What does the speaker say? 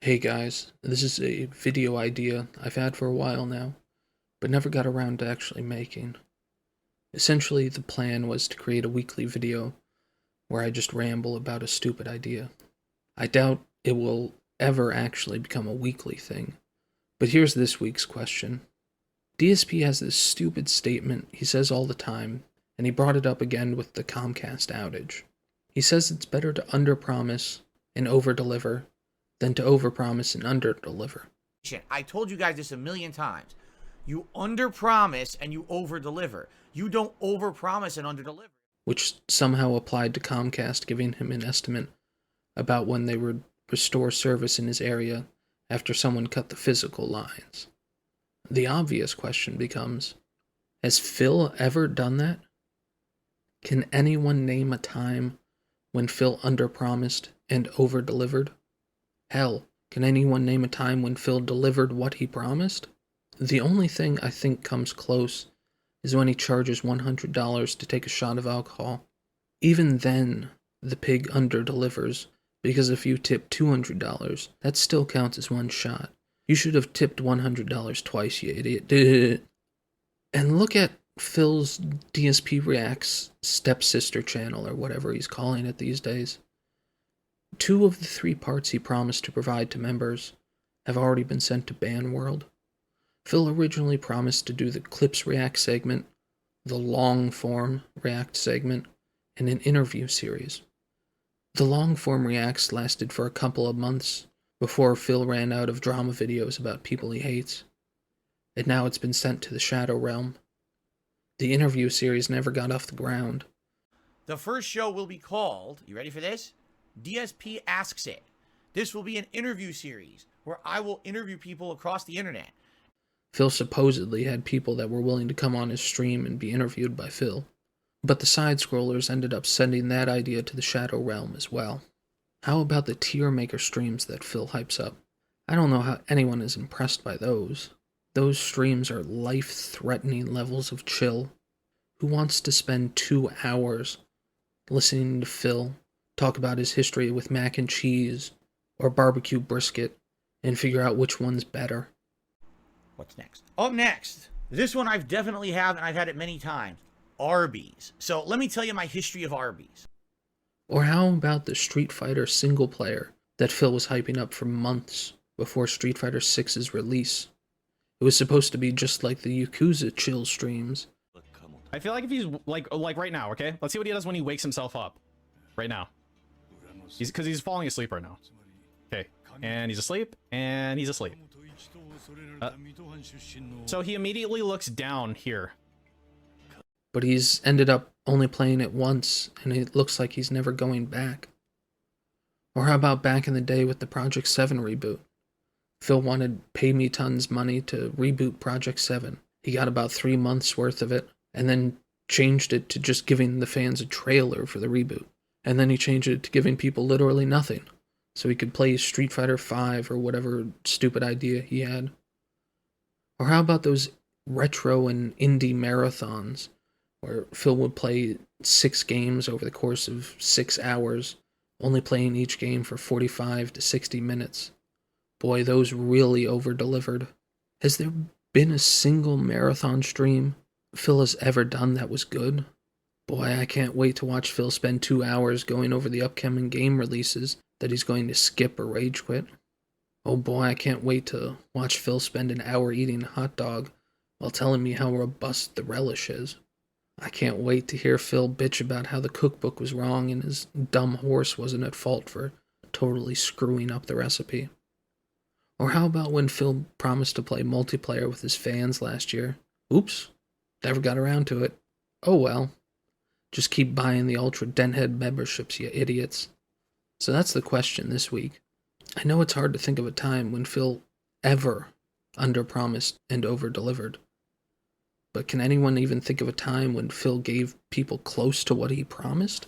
Hey guys, this is a video idea I've had for a while now, but never got around to actually making. Essentially, the plan was to create a weekly video where I just ramble about a stupid idea. I doubt it will ever actually become a weekly thing, but here's this week's question. DSP has this stupid statement he says all the time, and he brought it up again with the Comcast outage. He says it's better to underpromise and overdeliver than to overpromise and underdeliver. I told you guys this a million times. You underpromise and you overdeliver. You don't overpromise and underdeliver. Which somehow applied to Comcast giving him an estimate about when they would restore service in his area after someone cut the physical lines. The obvious question becomes, has Phil ever done that? Can anyone name a time when Phil underpromised and overdelivered? Hell, can anyone name a time when Phil delivered what he promised? The only thing I think comes close is when he charges $100 to take a shot of alcohol. Even then, the pig underdelivers, because if you tip $200, that still counts as one shot. You should have tipped $100 twice, you idiot. And look at Phil's DSP Reacts stepsister channel, or whatever he's calling it these days. 2 of the 3 parts he promised to provide to members have already been sent to Ban World. Phil originally promised to do the Clips React segment, the long-form React segment, and an interview series. The long-form Reacts lasted for a couple of months before Phil ran out of drama videos about people he hates, and now it's been sent to the Shadow Realm. The interview series never got off the ground. The first show will be called, you ready for this? DSP Asks It. This will be an interview series where I will interview people across the internet. Phil supposedly had people that were willing to come on his stream and be interviewed by Phil, but the side-scrollers ended up sending that idea to the Shadow Realm as well. How about the tier maker streams that Phil hypes up? I don't know how anyone is impressed by those. Those streams are life-threatening levels of chill. Who wants to spend 2 hours listening to Phil talk about his history with mac and cheese or barbecue brisket and figure out which one's better? What's next? Up next, this one I've definitely had, and I've had it many times. Arbys. So let me tell you my history of Arbys. Or how about the Street Fighter single player that Phil was hyping up for months before Street Fighter 6's release? It was supposed to be just like the Yakuza chill streams. I feel like if he's like right now, okay? Let's see what he does when he wakes himself up. Right now. Because he's falling asleep right now. Okay. And he's asleep, and he's asleep. So he immediately looks down here. But he's ended up only playing it once, and it looks like he's never going back. Or how about back in the day with the Project 7 reboot? Phil wanted pay me tons money to reboot Project 7. He got about 3 months worth of it, and then changed it to just giving the fans a trailer for the reboot. And then he changed it to giving people literally nothing, so he could play Street Fighter 5 or whatever stupid idea he had. Or how about those retro and indie marathons, where Phil would play 6 games over the course of 6 hours, only playing each game for 45 to 60 minutes. Boy, those really over-delivered. Has there been a single marathon stream Phil has ever done that was good? Boy, I can't wait to watch Phil spend 2 hours going over the upcoming game releases that he's going to skip or rage quit. Oh boy, I can't wait to watch Phil spend an hour eating a hot dog while telling me how robust the relish is. I can't wait to hear Phil bitch about how the cookbook was wrong and his dumb horse wasn't at fault for totally screwing up the recipe. Or how about when Phil promised to play multiplayer with his fans last year? Oops, never got around to it. Oh well. Just keep buying the Ultra Denthead memberships, you idiots. So that's the question this week. I know it's hard to think of a time when Phil ever underpromised and overdelivered. But can anyone even think of a time when Phil gave people close to what he promised?